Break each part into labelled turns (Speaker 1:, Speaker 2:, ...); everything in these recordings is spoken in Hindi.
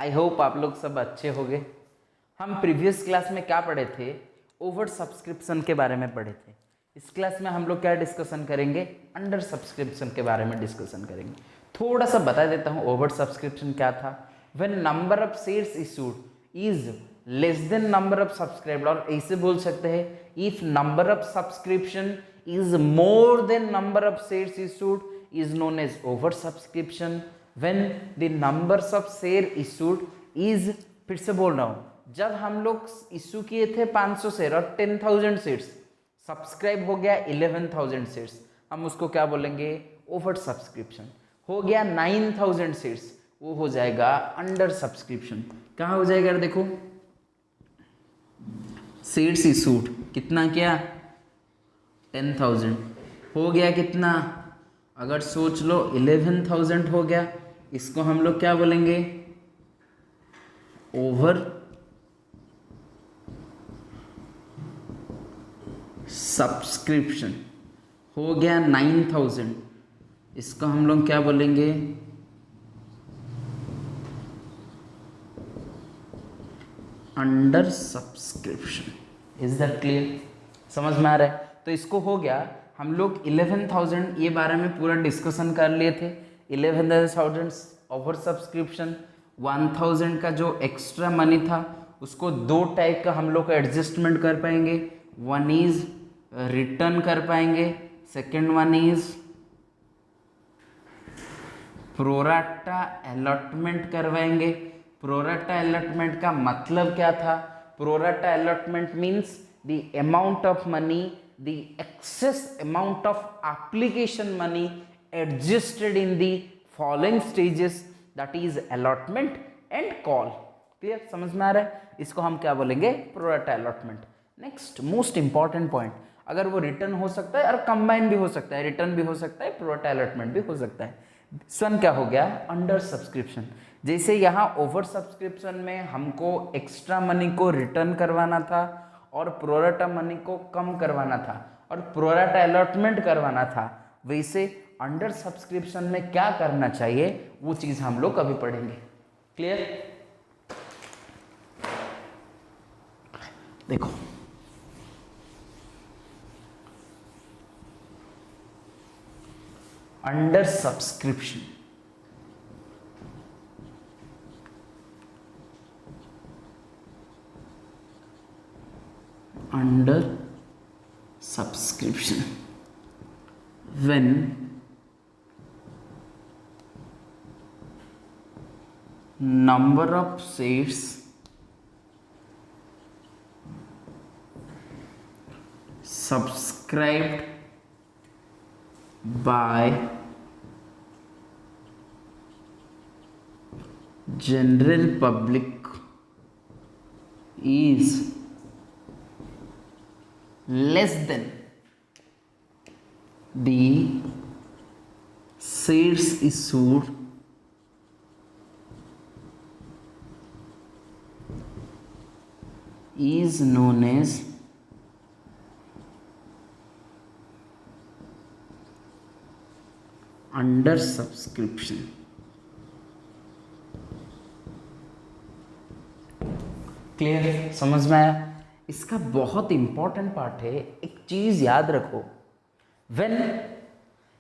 Speaker 1: आई होप आप लोग सब अच्छे होंगे। हम प्रीवियस क्लास में क्या पढ़े थे? ओवर सब्सक्रिप्शन के बारे में पढ़े थे। इस क्लास में हम लोग क्या डिस्कशन करेंगे? अंडर सब्सक्रिप्शन के बारे में डिस्कशन करेंगे। थोड़ा सा बता देता हूँ ओवर सब्सक्रिप्शन क्या था। When number of shares issued is less than number of subscribed, और ऐसे बोल सकते हैं if number of subscription is more than number of shares issued is known as over subscription. when the numbers of share issued is, फिर से बोल रहा हूं, जब हम लोग इश्यू किए थे 500 शेयर और 10,000 शेयर्स, सब्सक्राइब हो गया 11,000 शेयर्स, हम उसको क्या बोलेंगे? Over subscription. हो गया 9,000 शेयर्स, वो हो जाएगा अंडर सब्सक्रिप्शन। कहाँ हो जाएगा? देखो शेयर्स इशूड कितना, क्या 10,000 हो गया, कितना अगर सोच लो 11,000 हो गया, इसको हम लोग क्या बोलेंगे? Over subscription. हो गया 9,000, इसको हम लोग क्या बोलेंगे? Under subscription. Is that clear? समझ में आ रहा है? तो इसको हो गया, हम लोग 11,000 ये बारे में पूरा डिस्कशन कर लिए थे। 11,000 ओवर सब्सक्रिप्शन, 1,000 का जो एक्स्ट्रा मनी था उसको दो टाइप का हम लोग एडजस्टमेंट कर पाएंगे। वन इज रिटर्न कर पाएंगे, second one is pro rata allotment करवाएंगे। प्रोराटा अलॉटमेंट का मतलब क्या था? Pro rata allotment means the amount of money, the excess amount of application money adjusted in the following stages, that is allotment and call. Clear? समझ में आ रहा है? इसको हम क्या बोलेंगे? Pro rata allotment. Next most important point, अगर वो रिटर्न हो सकता है और कंबाइन भी हो सकता है, रिटर्न भी हो सकता है, प्रोराटा अलॉटमेंट भी हो सकता है। सन क्या हो गया? Under subscription. जैसे यहाँ ओवर सब्सक्रिप्शन में हमको एक्स्ट्रा मनी को रिटर्न करवाना था और प्रोराटा मनी को कम करवाना था और प्रोराटा अलॉटमेंट करवाना था, वैसे अंडर सब्सक्रिप्शन में क्या करना चाहिए वो चीज हम लोग अभी पढ़ेंगे। क्लियर? देखो under subscription, under subscription, when number of shares subscribed by general public is less than the shares issued is known as under subscription। Clear? समझ में आया? इसका बहुत इंपॉर्टेंट पार्ट है, एक चीज याद रखो, when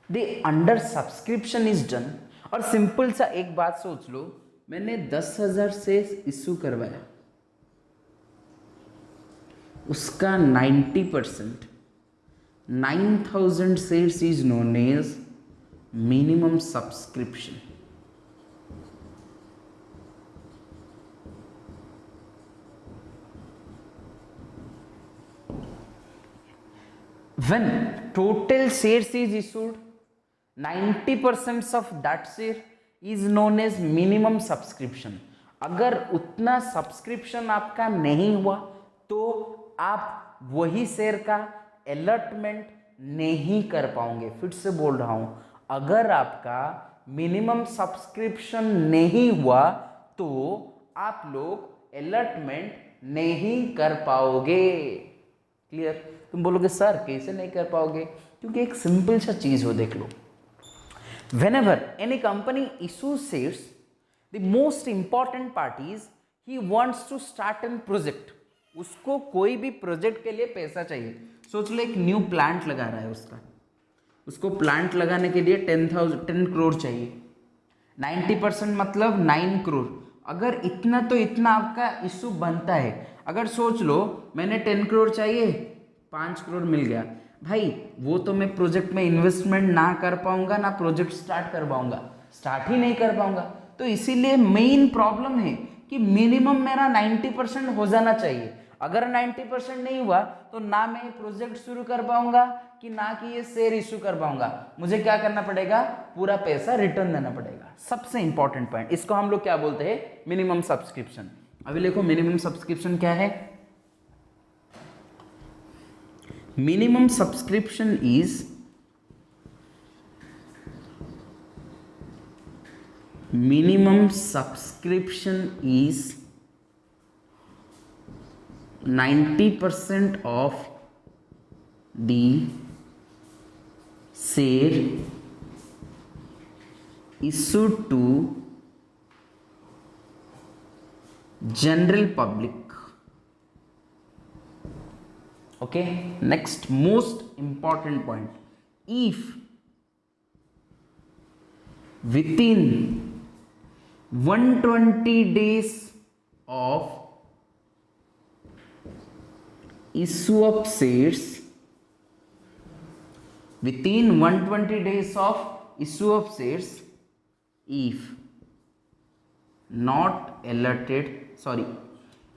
Speaker 1: the under subscription is done, और सिंपल सा एक बात सोच लो, मैंने 10,000 से इशू करवाया, उसका 90% 9,000 shares is known as minimum subscription. when total shares is issued, 90% of that share is known as minimum subscription। अगर उतना सब्सक्रिप्शन आपका नहीं हुआ तो आप वही शेयर का अलॉटमेंट नहीं कर पाओगे। फिर से बोल रहा हूं, अगर आपका मिनिमम सब्सक्रिप्शन नहीं हुआ तो आप लोग अलॉटमेंट नहीं कर पाओगे। क्लियर? तुम बोलोगे सर कैसे नहीं कर पाओगे? क्योंकि एक सिंपल सा चीज हो, देख लो, whenever any company issues shares the most important part is he wants to start an project, उसको कोई भी प्रोजेक्ट के लिए पैसा चाहिए। सोच लो एक न्यू प्लांट लगा रहा है, उसको प्लांट लगाने के लिए 10 करोड़ चाहिए। 90% मतलब 9 करोड़। अगर इतना तो इतना आपका इशू बनता है। अगर सोच लो मैंने 10 करोड़ चाहिए, 5 करोड़ मिल गया, भाई वो तो मैं प्रोजेक्ट में इन्वेस्टमेंट ना कर पाऊंगा, ना प्रोजेक्ट स्टार्ट कर पाऊंगा, स्टार्ट ही नहीं कर पाऊंगा। तो इसीलिए मेन प्रॉब्लम है कि मिनिमम मेरा 90% हो जाना चाहिए। अगर 90% नहीं हुआ तो ना मैं प्रोजेक्ट शुरू कर पाऊंगा कि ना कि ये शेयर इशू कर पाऊंगा। मुझे क्या करना पड़ेगा, पूरा पैसा रिटर्न देना पड़ेगा। सबसे इंपॉर्टेंट पॉइंट, इसको हम लोग क्या बोलते हैं, मिनिमम सब्सक्रिप्शन। अभी देखो मिनिमम सब्सक्रिप्शन क्या है। Minimum subscription is minimum subscription is 90% of the share issued to general public. Okay, next most important point, if within 120 days of issue of shares, within 120 days of issue of shares, if not alerted, sorry,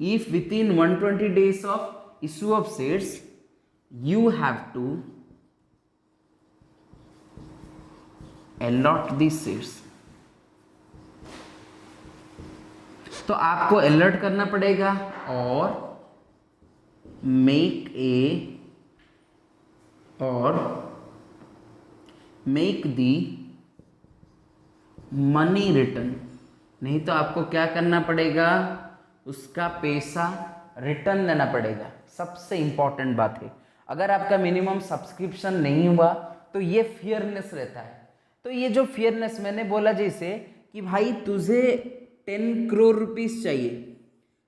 Speaker 1: if within 120 days of issue of shares you have to allot these shares, तो आपको अलर्ट करना पड़ेगा और मेक दी मनी रिटर्न। नहीं तो आपको क्या करना पड़ेगा, उसका पैसा रिटर्न देना पड़ेगा। सबसे इंपॉर्टेंट बात है, अगर आपका मिनिमम सब्सक्रिप्शन नहीं हुआ तो ये फियरनेस रहता है। तो ये जो फियरनेस मैंने बोला जैसे कि भाई तुझे 10 करोड़ रुपीस चाहिए,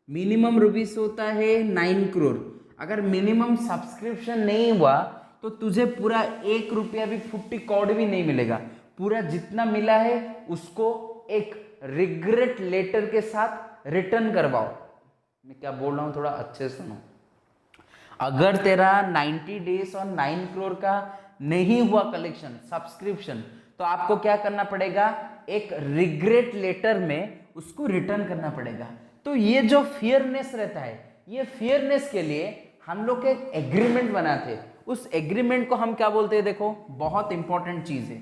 Speaker 1: मिनिमम रुपीस होता है 9 करोड़। अगर मिनिमम सब्सक्रिप्शन नहीं हुआ तो तुझे पूरा 1 रुपया भी 50 करोड़ भी नहीं मिलेगा। पूरा जितना मिला है उसको एक रिग्रेट लेटर के साथ रिटर्न करवाओ। मैं क्या बोल रहा हूँ थोड़ा अच्छे सुनो। अगर तेरा 90 डेज और 9 करोड़ का नहीं हुआ कलेक्शन सब्सक्रिप्शन, तो आपको क्या करना पड़ेगा, एक रिग्रेट लेटर में उसको रिटर्न करना पड़ेगा। तो ये जो फियरनेस रहता है, ये फियरनेस के लिए हम लोग एक एग्रीमेंट बनाते, उस एग्रीमेंट को हम क्या बोलते हैं, देखो बहुत इंपॉर्टेंट चीज है।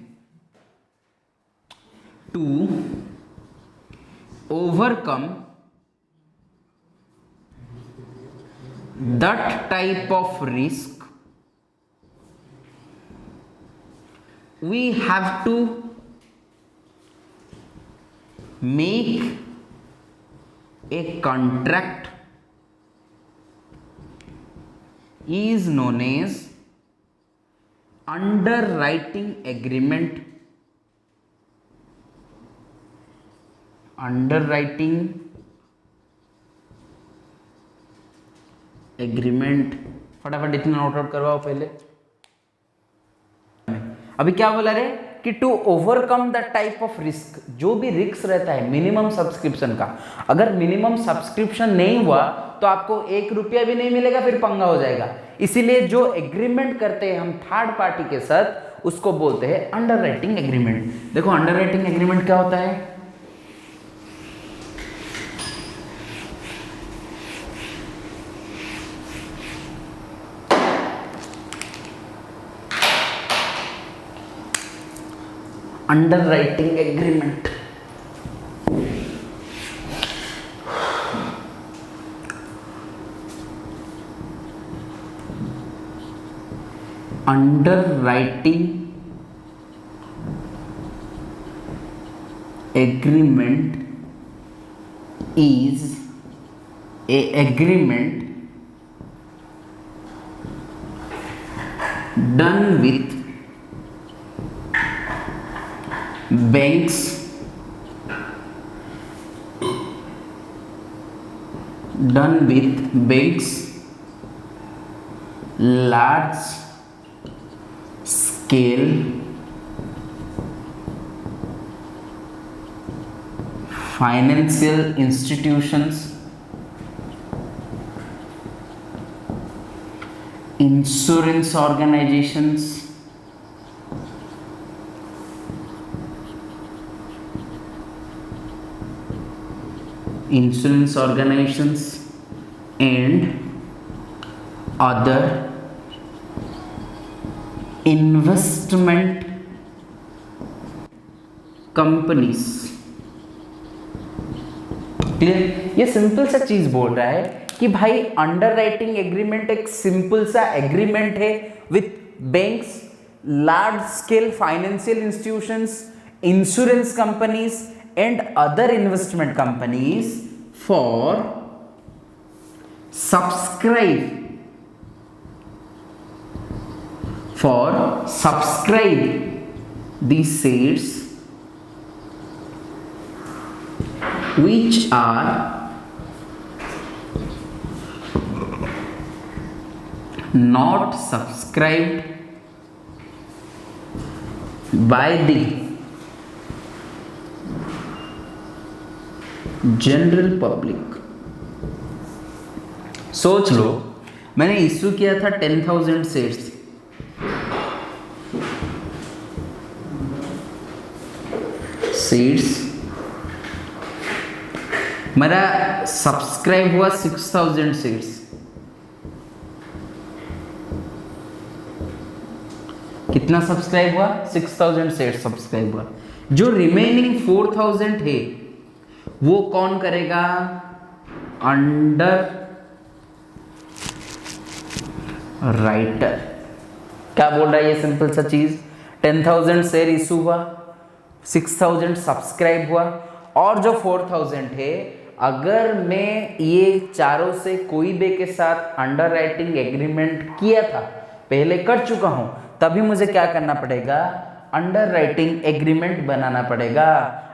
Speaker 1: To overcome that type of risk we have to make a contract is known as underwriting agreement. Underwriting agreement, फटाफट इतना नोट आउट करवाओ पहले। अभी क्या बोला रे कि to overcome the type of risk, जो भी रिस्क रहता है मिनिमम सब्सक्रिप्शन का, अगर मिनिमम सब्सक्रिप्शन नहीं हुआ तो आपको 1 रुपया भी नहीं मिलेगा, फिर पंगा हो जाएगा। इसीलिए जो एग्रीमेंट करते हैं हम थर्ड पार्टी के साथ, उसको बोलते हैं अंडरराइटिंग एग्रीमेंट। देखो अंडरराइटिंग एग्रीमेंट क्या होता है, underwriting agreement underwriting agreement is a agreement done with banks done with banks large scale financial institutions, insurance organizations, and other investment companies. Clear? ये सिंपल सा चीज बोल रहा है कि भाई अंडर राइटिंग एग्रीमेंट एक सिंपल सा एग्रीमेंट है with banks, large scale financial institutions, insurance companies and other investment companies for subscribe these shares which are not subscribed by the general public. सोच लो, मैंने इश्यू किया था 10,000 शेयर्स, मेरा सब्सक्राइब हुआ 6,000 शेयर्स। कितना सब्सक्राइब हुआ? 6,000 शेयर्स सब्सक्राइब हुआ। जो रिमेनिंग 4,000 है वो कौन करेगा? Under writer. क्या बोल रहा है ये सिंपल सा चीज? 10,000 शेयर इशू हुआ, 6,000 सब्सक्राइब हुआ, और जो 4,000 है, अगर मैं ये चारों से कोई भी के साथ अंडर राइटिंग एग्रीमेंट किया था, पहले कर चुका हूं, तभी मुझे क्या करना पड़ेगा? अंडर राइटिंग एग्रीमेंट बनाना पड़ेगा।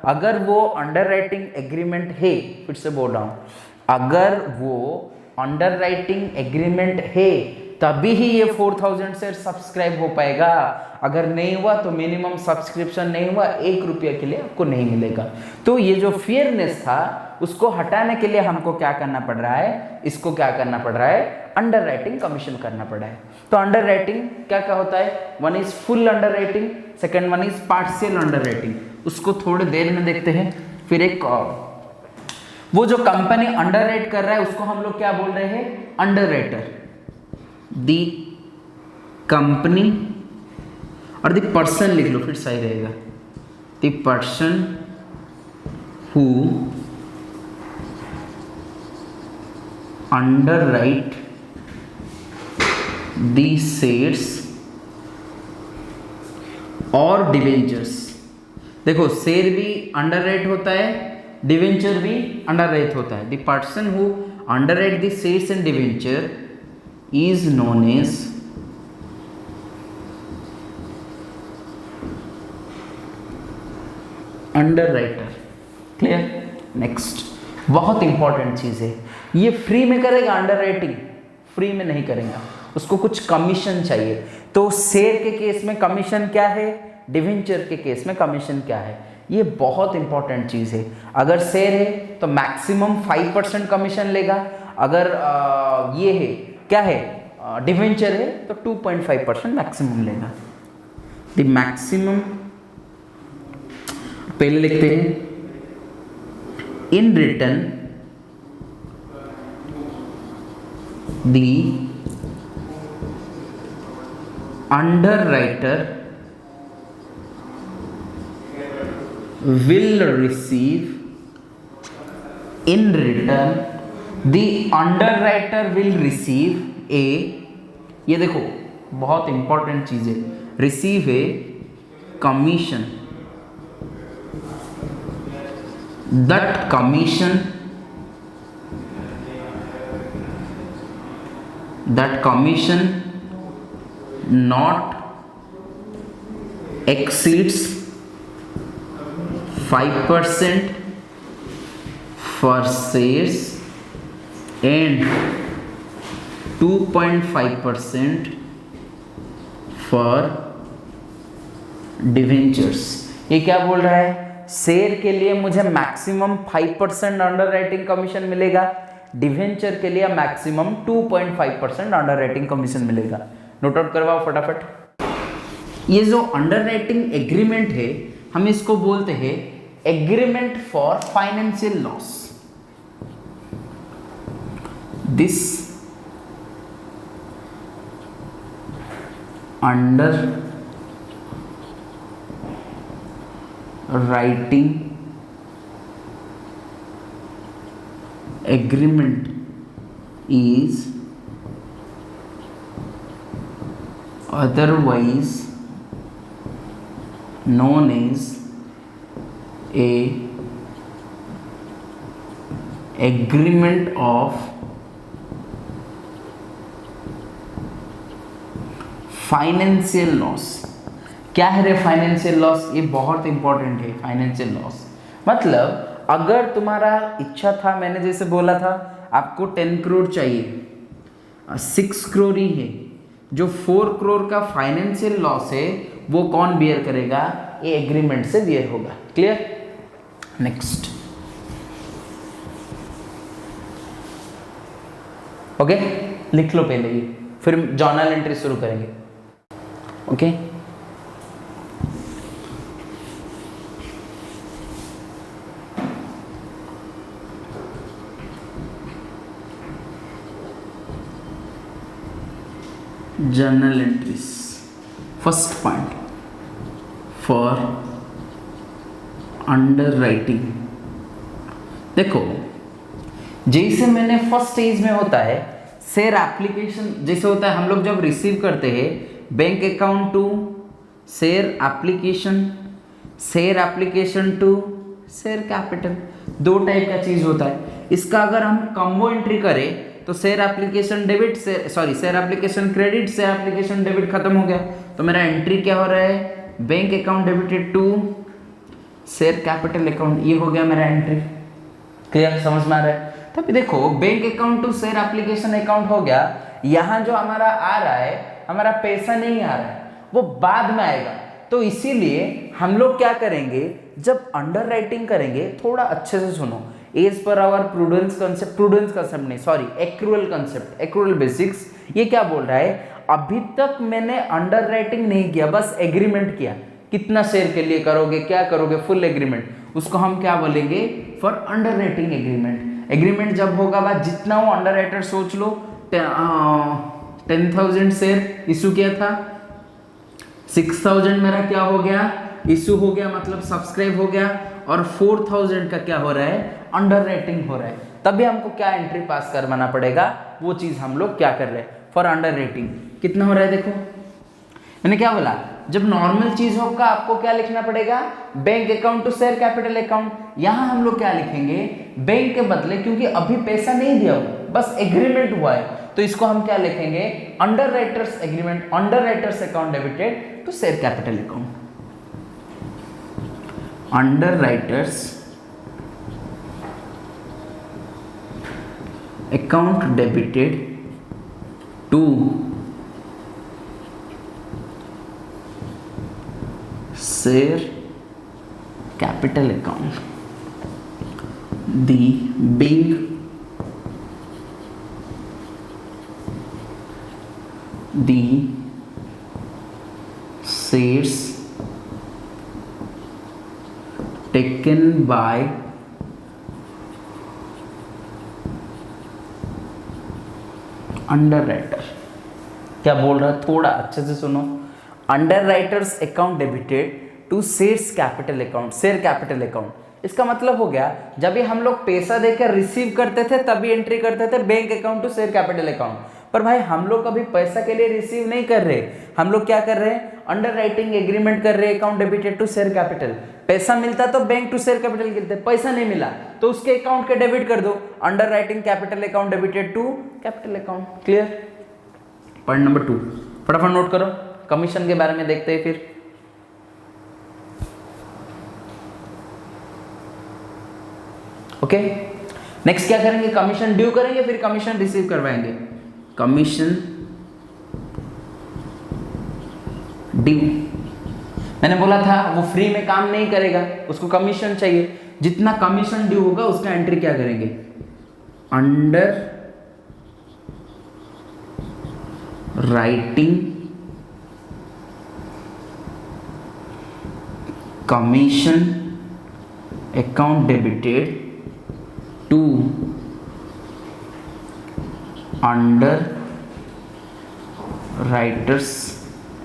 Speaker 1: अगर वो अंडर राइटिंग एग्रीमेंट है, फिर से बोल रहा हूं, अगर वो अंडर राइटिंग एग्रीमेंट है तभी ही ये 4,000 शेयर सब्सक्राइब हो पाएगा। अगर नहीं हुआ तो मिनिमम सब्सक्रिप्शन नहीं हुआ, 1 रुपये के लिए आपको नहीं मिलेगा। तो ये जो फेयरनेस था उसको हटाने के लिए हमको क्या करना पड़ रहा है? इसको क्या करना पड़ रहा है? अंडर राइटिंग कमीशन करना पड़ा है। तो अंडर राइटिंग क्या क्या होता है? One is full under writing, second one is partial under writing. उसको थोड़ी देर में देखते हैं। फिर एक वो जो कंपनी अंडर राइट कर रहा है उसको हम लोग क्या बोल रहे हैं? Underwriter. दी कंपनी और द पर्सन लिख लो, फिर सही रहेगा। The person who underwrite the shares और डिवेंचर्स। देखो, शेयर भी अंडरराइट होता है, डिवेंचर भी अंडरराइट होता है। The person who underwrite the shares and debenture is known as underwriter. Clear? Next, बहुत इंपॉर्टेंट चीज है, ये फ्री में करेगा अंडर राइटिंग? फ्री में नहीं करेगा, उसको कुछ कमीशन चाहिए। तो शेयर के केस में कमीशन क्या है, डिवेंचर के केस में कमीशन क्या है, ये बहुत इंपॉर्टेंट चीज है। अगर शेयर है तो मैक्सिमम 5% कमीशन लेगा, अगर ये है क्या है, डिवेंचर है तो 2.5% मैक्सिमम लेगा। द मैक्सिमम, पहले लिखते हैं, in return the underwriter will receive, in return the underwriter will receive a, ये देखो बहुत इंपॉर्टेंट चीज है, receive a commission, that commission not exceeds 5% for shares and 2.5% for debentures. ये क्या बोल रहा है, शेयर के लिए मुझे मैक्सिमम 5% अंडर राइटिंग कमीशन मिलेगा, डिवेंचर के लिए मैक्सिमम 2.5% अंडर राइटिंग कमीशन मिलेगा। नोट आउट करवाओ फटाफट। ये जो अंडर राइटिंग एग्रीमेंट है हम इसको बोलते हैं agreement for financial loss. This under writing agreement is otherwise known as a agreement of financial loss. क्या है रे फाइनेंशियल लॉस, ये बहुत इंपॉर्टेंट है। फाइनेंशियल लॉस मतलब अगर तुम्हारा इच्छा था, मैंने जैसे बोला था आपको 10 करोड़ चाहिए, 6 करोड़ ही है, जो 4 करोड़ का फाइनेंशियल लॉस है वो कौन बियर करेगा, ये एग्रीमेंट से बियर होगा। क्लियर? नेक्स्ट। ओके, लिख लो पहले ये, फिर जर्नल एंट्री शुरू करेंगे। Okay journal entries, first point for underwriting। देखो जैसे मैंने फर्स्ट स्टेज में होता है शेयर एप्लीकेशन, जैसे होता है हम लोग जब रिसीव करते हैं bank account to share application, share application to share capital, दो टाइप का चीज होता है। इसका अगर हम कॉम्बो एंट्री करें तो share application debit, share application credit, share application debit खत्म हो गया, तो मेरा एंट्री क्या हो रहा है, bank account debited to share capital account, ये हो गया मेरा एंट्री। क्लियर? समझ में आ रहा है? तब देखो bank account to share application account हो गया, यहाँ जो हमारा आ रहा है, हमारा पैसा नहीं आ रहा है, वो बाद में आएगा। तो इसीलिए हम लोग क्या करेंगे, जब अंडर राइटिंग करेंगे, थोड़ा अच्छे से सुनो, as per our prudence concept नहीं, sorry, accrual concept, accrual basics. ये क्या बोल रहा है, अभी तक मैंने अंडर राइटिंग नहीं किया, बस एग्रीमेंट किया, कितना शेयर के लिए करोगे, क्या करोगे, फुल एग्रीमेंट, उसको हम क्या बोलेंगे, for under writing agreement. Agreement जब होगा बाद जितना वो अंडर राइटर सोच लो, 10,000 शेयर इशू किया था, 6,000 मेरा क्या हो गया, इशू हो गया, मतलब सब्सक्राइब हो गया, और 4,000 का क्या हो रहा है, अंडर राइटिंग हो रहा है। तभी हमको क्या एंट्री पास करवाना पड़ेगा, वो चीज हम लोग क्या कर रहे हैं, फॉर अंडर राइटिंग। कितना हो रहा है देखो, मैंने क्या बोला, जब नॉर्मल चीज होगा आपको क्या लिखना पड़ेगा, bank account to share capital account. यहां हम लोग क्या लिखेंगे, बैंक के बदले, क्योंकि अभी पैसा नहीं दिया हुआ, बस एग्रीमेंट हुआ है, तो इसको हम क्या लिखेंगे, underwriters agreement, underwriters account debited to share capital account. Underwriters account debited to share capital account, the being the shares taken by underwriter. क्या बोल रहा है, थोड़ा अच्छे से सुनो, underwriters account debited to shares capital account, share capital account. इसका मतलब हो गया, जब भी हम लोग पैसा देकर रिसीव करते थे तभी एंट्री करते थे bank account to share capital account, पर भाई हम लोग कभी पैसा के लिए रिसीव नहीं कर रहे, हम लोग क्या कर रहे हैं, अंडर राइटिंग एग्रीमेंट कर रहे हैं, account debited to share capital. पैसा मिलता तो बैंक टू शेयर कैपिटल करते, पैसा नहीं मिला तो उसके अकाउंट के डेबिट कर दो, underwriting capital account debited to capital account. Clear? Point number 2 फटाफट नोट करो, कमीशन के बारे में देखते हैं फिर। ओके, नेक्स्ट क्या करेंगे, कमीशन ड्यू करेंगे, फिर कमीशन रिसीव करवाएंगे। कमीशन ड्यू, मैंने बोला था वो फ्री में काम नहीं करेगा, उसको कमीशन चाहिए। जितना कमीशन ड्यू होगा उसका एंट्री क्या करेंगे, underwriting commission account debited to underwriters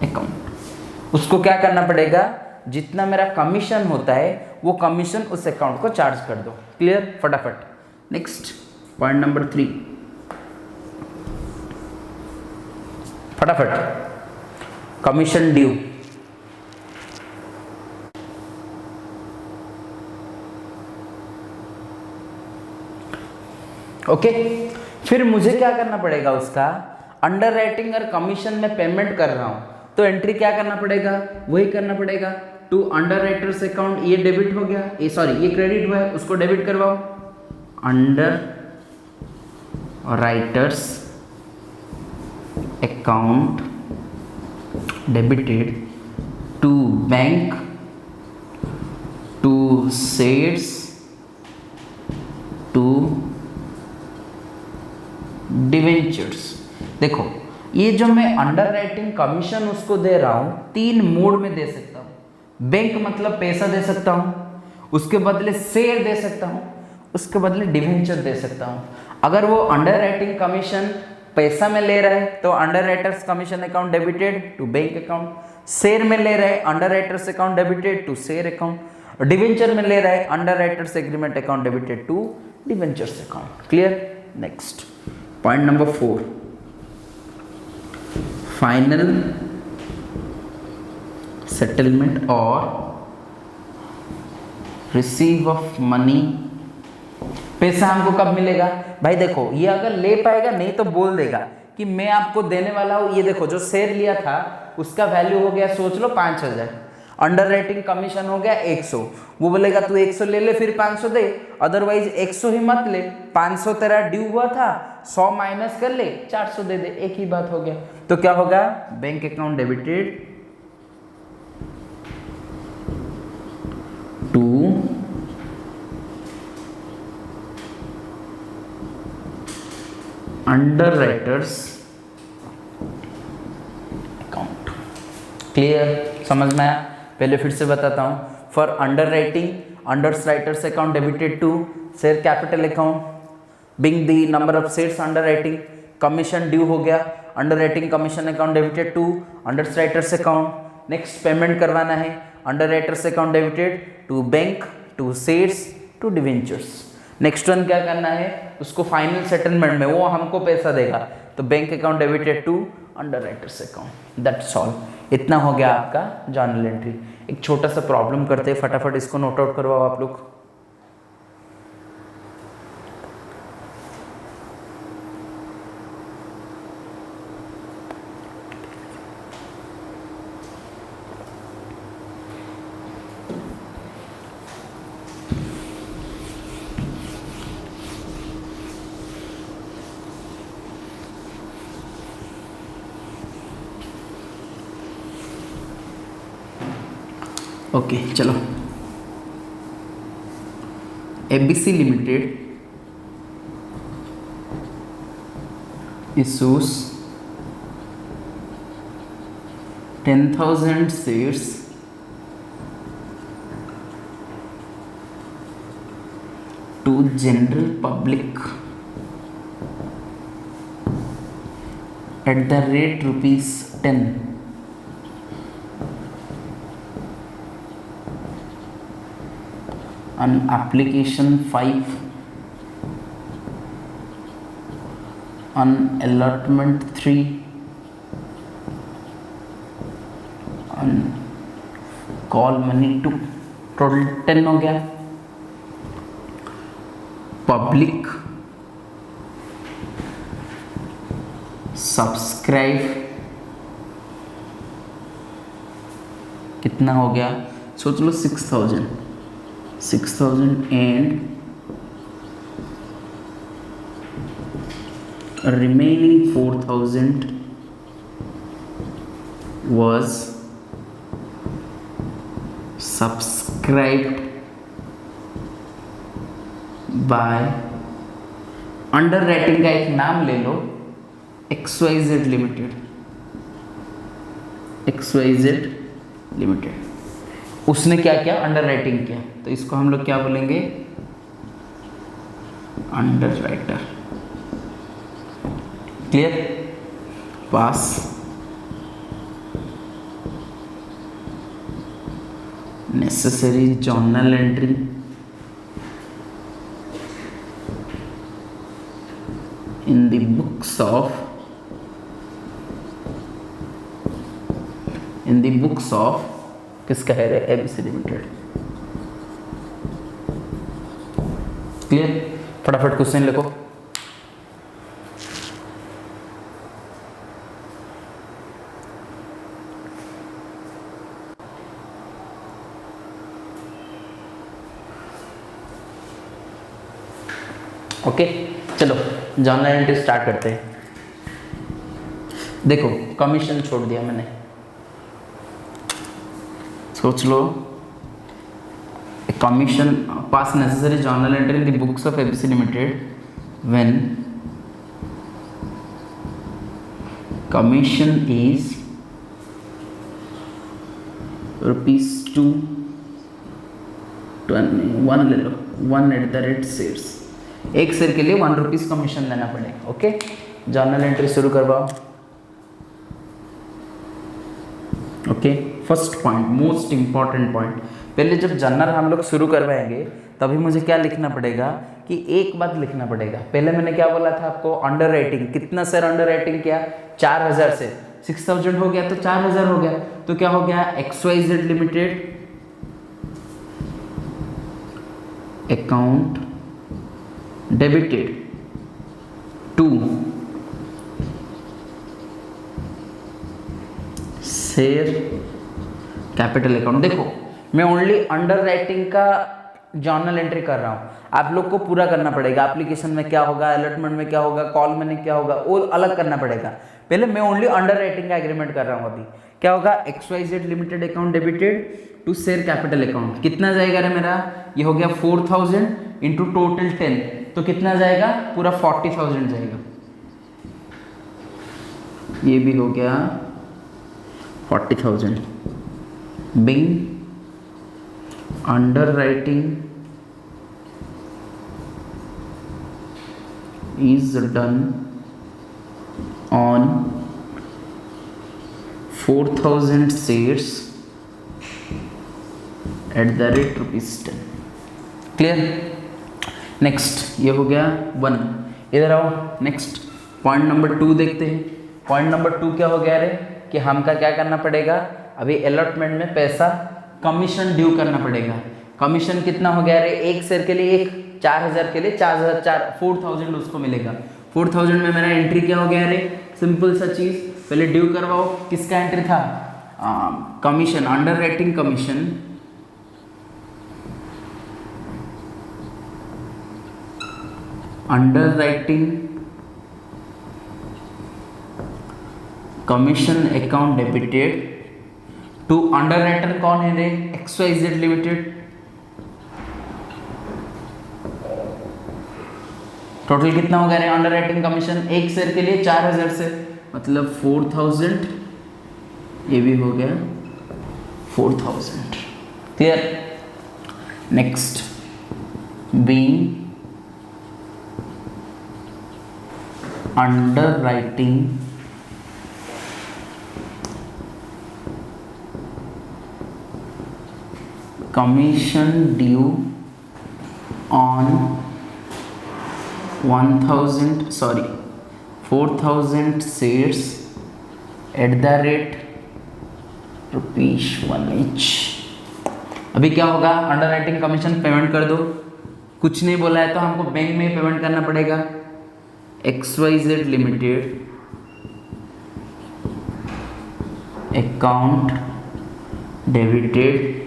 Speaker 1: account. उसको क्या करना पड़ेगा, जितना मेरा कमीशन होता है वो कमीशन उस अकाउंट को चार्ज कर दो। क्लियर, फटाफट। नेक्स्ट पॉइंट नंबर 3, फटाफट, कमीशन ड्यू। ओके, फिर मुझे क्या करना पड़ेगा, उसका अंडर राइटिंग और कमीशन में पेमेंट कर रहा हूं तो एंट्री क्या करना पड़ेगा, वही करना पड़ेगा टू अंडर राइटर्स अकाउंट। ये डेबिट हो गया, ये सॉरी ये क्रेडिट हुआ है, उसको डेबिट करवाओ। Underwriters account debited to bank to shares to debentures. देखो ये जो मैं अंडर राइटिंग कमीशन उसको दे रहा हूं 3 मोड में दे सकता हूं। बैंक मतलब पैसा दे सकता हूं, उसके बदले शेयर दे सकता हूं, उसके बदले डिवेंचर दे सकता हूं। अगर वो अंडर राइटिंग कमीशन पैसा में ले रहा है तो underwriters commission account debited to bank account. Share में ले रहा है underwriters account debited to share account. Debenture में ले रहा है underwriters agreement account debited to debentures account. Clear. Next point number 4, final settlement और रिसीव ऑफ मनी। पैसा हमको कब मिलेगा भाई, देखो ये अगर ले पाएगा नहीं तो बोल देगा कि मैं आपको देने वाला हूं। ये देखो जो शेयर लिया था उसका वैल्यू हो गया, सोच लो 5000, अंडर राइटिंग कमीशन हो गया 100। वो बोलेगा तू 100 ले ले फिर 500 दे, अदरवाइज 100 ही मत ले। 500 तेरा ड्यू हुआ था, 100 माइनस कर ले, 400 दे दे, एक ही बात हो गया। तो क्या होगा, bank account debited to underwriters account. Clear, समझ में आया। पहले फिर से बताता हूं, for underwriting underwriters account debited to share capital account being the number of shares underwriting. Commission due हो गया, underwriting commission account debited to underwriters account. Next payment करवाना है, underwriters account debited to bank to shares to debentures. Next one क्या करना है, उसको फाइनल सेटलमेंट में वो हमको पैसा देगा तो bank account debited to underwriters account. That's all. इतना हो गया आपका जर्नल एंट्री। एक छोटा सा प्रॉब्लम करते हैं, फटाफट इसको नोट आउट करवाओ आप लोग। ओके चलो, ABC limited issues 10,000 shares to general public at the rate ₹10 on application 5 on allotment 3 on call money 2, total 10 हो गया। पब्लिक सब्सक्राइब कितना हो गया, सोच लो 6,000 and remaining 4,000 was subscribed by, under writing का एक नाम ले लो, XYZ लिमिटेड, XYZ लिमिटेड। उसने क्या किया? अंडर राइटिंग किया, तो इसको हम लोग क्या बोलेंगे? Under writer. Clear? Pass necessary journal entry in the books of किसका है रे? ABC limited. क्लियर? फटाफट क्वेश्चन लिखो। ओके चलो जर्नल एंट्री स्टार्ट करते हैं। देखो कमीशन छोड़ दिया मैंने, सोच लो। Commission pass necessary journal entry in the books of ABC limited when commission is ₹2 1 ले लो, 1 शेयर्स। एक शेयर के लिए ₹1 कमीशन देना पड़ेगा। ओके जर्नल एंट्री शुरू करवाओ। Okay first point, most important point. पहले जब जर्नल हम लोग शुरू करवाएंगे तभी मुझे क्या लिखना पड़ेगा कि एक बात लिखना पड़ेगा। पहले मैंने क्या बोला था आपको? Under writing. कितना शेयर अंडर राइटिंग किया? 4000 से 6000 हो गया तो 4000 हो गया, तो क्या हो गया? XYZ limited account debited to share capital account. देखो मैं ओनली अंडर राइटिंग का जर्नल एंट्री कर रहा हूँ, आप लोग को पूरा करना पड़ेगा। एप्लीकेशन में क्या होगा, अलॉटमेंट में क्या होगा, कॉल में क्या होगा, वो अलग करना पड़ेगा। पहले मैं ओनली अंडर राइटिंग का एग्रीमेंट कर रहा हूँ। अभी क्या होगा? XYZ limited account debited to share capital account. कितना जाएगा रे मेरा? ये हो गया 4000 इंटू टोटल 10, तो कितना जाएगा? पूरा 40,000 जाएगा। ये भी हो गया 40,000। Being underwriting is done on 4,000 shares at the rate ₹10। Clear? Next ये हो गया 1। इधर आओ, नेक्स्ट पॉइंट नंबर 2 देखते हैं। पॉइंट नंबर 2 क्या हो गया रे? कि हमका क्या करना पड़ेगा? अभी अलॉटमेंट में पैसा कमीशन ड्यू करना पड़ेगा। कमीशन कितना हो गया रे? एक शेयर के लिए एक, 4000 के लिए 4,000 उसको मिलेगा। 4,000 में मेरा एंट्री क्या हो गया रे? सिंपल सा चीज, पहले ड्यू करवाओ। किसका एंट्री था? Commission, underwriting commission. Underwriting commission account debited to underwriter कौन है रे? XYZ limited. टोटल कितना हो गया रे अंडर राइटिंग कमीशन? एक शेयर के लिए 4000 से, मतलब 4000, ये भी हो गया 4000। Clear? Next being under writing commission due on 4,000 shares at the rate ₹1 each। अभी क्या होगा? अंडर राइटिंग कमीशन पेमेंट कर दो। कुछ नहीं बोला है तो हमको बैंक में पेमेंट करना पड़ेगा। XYZ limited account debited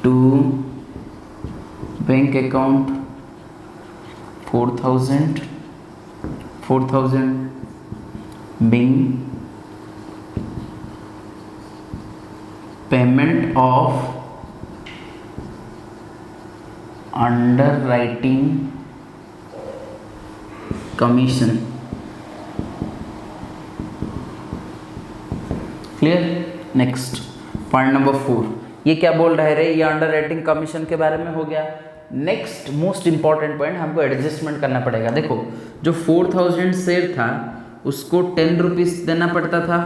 Speaker 1: to bank account 4,000 4,000 being payment of underwriting commission. Clear? Next point number 4, ये क्या बोल रहे रे? ये अंडर राइटिंग कमीशन के बारे में हो गया। नेक्स्ट मोस्ट इंपॉर्टेंट पॉइंट, हमको एडजस्टमेंट करना पड़ेगा। देखो जो 4,000 शेयर था उसको 10 रुपीज़ देना पड़ता था,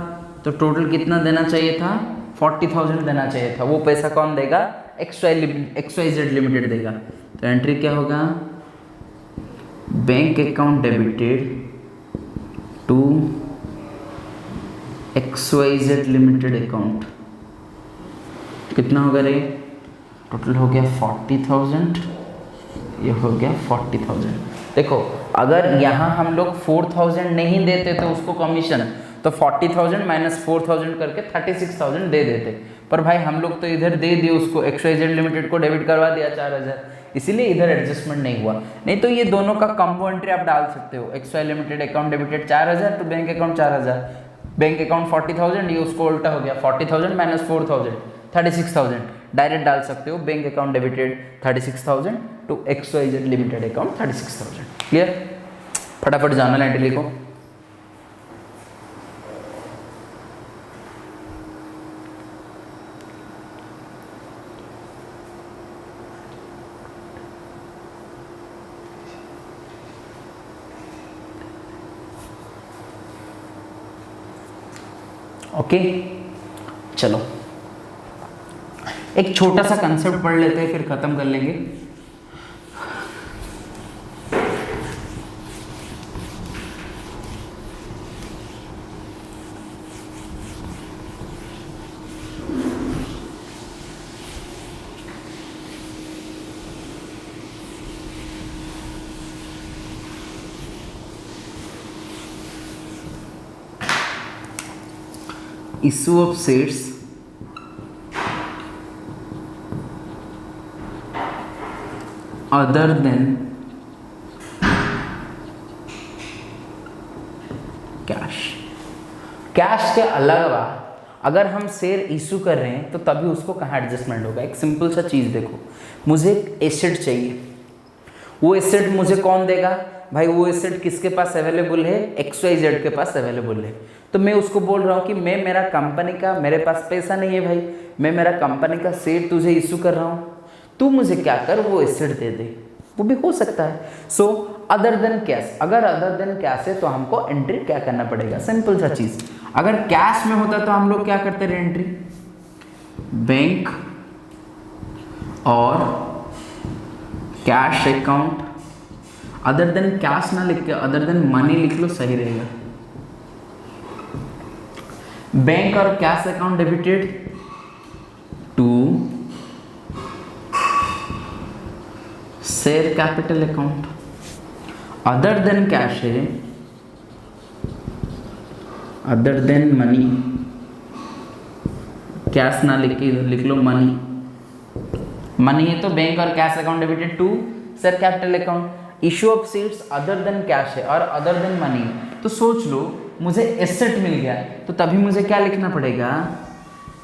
Speaker 1: तो टोटल कितना देना चाहिए था? 40,000 देना चाहिए था। वो पैसा कौन देगा? XYZ लिमिटेड देगा। तो एंट्री क्या होगा? Bank account debited to XYZ limited account. कितना होगा रे? टोटल हो गया 40,000, ये हो गया 40,000। देखो अगर यहाँ हम लोग 4,000 नहीं देते तो उसको कमीशन, तो 40,000 माइनस 4,000 करके 36,000 दे देते, पर भाई हम लोग तो इधर दे दिए उसको, XYZ लिमिटेड को डेबिट करवा दिया 4,000, इसीलिए इधर एडजस्टमेंट नहीं हुआ। नहीं तो ये दोनों का कॉम्बो एंट्री आप डाल सकते हो। XY लिमिटेड अकाउंट डेबिटेड 4,000 तो बैंक अकाउंट 4,000, बैंक अकाउंट 40,000, ये उसको उल्टा हो गया 40,000 माइनस 4,000 36,000 डायरेक्ट डाल सकते हो। Bank account debited 36,000 to XYZ limited account 36,000। Clear? फटाफट जर्नल एंट्री लिखो। ओके चलो एक छोटा सा कंसेप्ट पढ़ लेते हैं, फिर खत्म कर लेंगे। Issue of shares other than cash के अलावा अगर हम शेयर इशू कर रहे हैं तो तभी उसको कहाँ एडजस्टमेंट होगा। एक सिंपल सा चीज़ देखो, मुझे एक एसेट चाहिए, वो एसेट मुझे कौन देगा? भाई वो एसेट किसके पास अवेलेबल है? XYZ के पास अवेलेबल है। तो मैं उसको बोल रहा हूँ कि मैं मेरा कंपनी का, मेरे पास पैसा नहीं है भाई, मैं मेरा कंपनी का शेयर तुझे इशू कर रहा हूँ, तू मुझे क्या कर, वो एसेट दे दे। वो भी हो सकता है। सो अदर देन कैश, अगर अदर देन कैश है तो हमको एंट्री क्या करना पड़ेगा? सिंपल सा चीज़, अगर कैश में होता तो हम लोग क्या करते रहे? एंट्री बैंक और cash account, other than cash ना लिख के अदर देन मनी लिख लो, सही रहेगा। बैंक और cash account debited to share capital account, other than cash है, अदर देन मनी, कैश ना लिख के इधर लिख लो मनी, मनी है तो बैंक और cash account debited to share capital account. Issue of shares other than cash है और अदर देन मनी है, तो सोच लो मुझे एसेट मिल गया, तो तभी मुझे क्या लिखना पड़ेगा?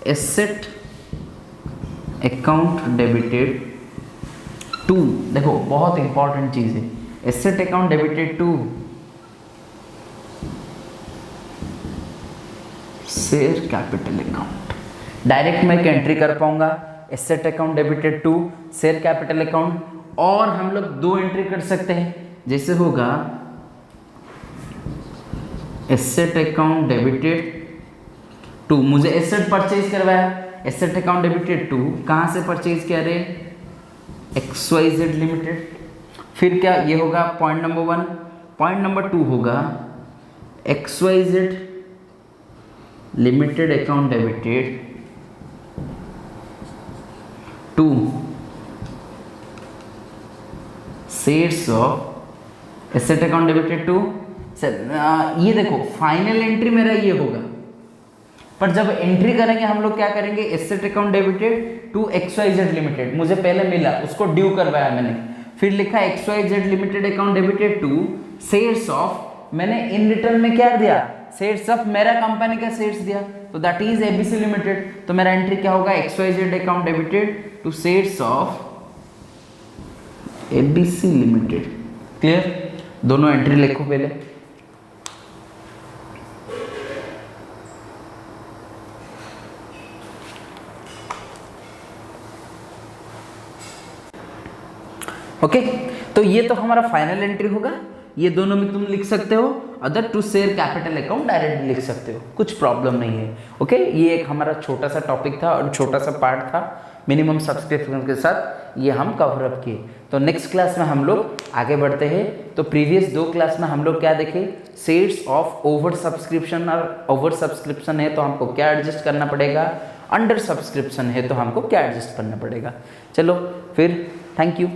Speaker 1: एसेट अकाउंट डेबिटेड टू, देखो बहुत इंपॉर्टेंट चीज है, asset account debited to share capital account. Direct मैं एंट्री कर पाऊंगा asset account debited to share capital account, और हम लोग दो एंट्री कर सकते हैं, जैसे होगा एसेट अकाउंट डेबिटेड टू, मुझे एसेट परचेज करवाया, एसेट अकाउंट डेबिटेड टू कहाँ से परचेज किया रे? XYZ limited. फिर क्या ये होगा पॉइंट नंबर 1। पॉइंट नंबर 2 होगा XYZ limited account debited to shares of asset account debited to. ये देखो फाइनल एंट्री मेरा ये होगा, पर जब एंट्री करेंगे हम लोग क्या करेंगे? Asset account debited to XYZ limited, मुझे पहले मिला उसको ड्यू करवाया मैंने, फिर लिखा XYZ limited account debited to shares of मैंने इन रिटर्न में क्या दिया, शेयर्स ऑफ मेरा कंपनी का शेयर्स दिया, तो दैट इज एबीसी लिमिटेड। तो मेरा एंट्री क्या होगा, XYZ account debited to shares of ABC limited. Clear, दोनों एंट्री लिखो पहले। ओके तो ये तो हमारा फाइनल एंट्री होगा, ये दोनों में तुम लिख सकते हो, other to share capital account direct लिख सकते हो, कुछ प्रॉब्लम नहीं है। ओके ये एक हमारा छोटा सा टॉपिक था और छोटा सा पार्ट था, मिनिमम सब्सक्रिप्शन के साथ ये हम कवर अप किए। तो नेक्स्ट क्लास में हम लोग आगे बढ़ते हैं। तो प्रीवियस 2 क्लास में हम लोग क्या देखे, शेयर्स ऑफ ओवर सब्सक्रिप्शन, और ओवर सब्सक्रिप्शन है तो हमको क्या एडजस्ट करना पड़ेगा, अंडर सब्सक्रिप्शन है तो हमको क्या एडजस्ट करना पड़ेगा। चलो फिर, थैंक यू।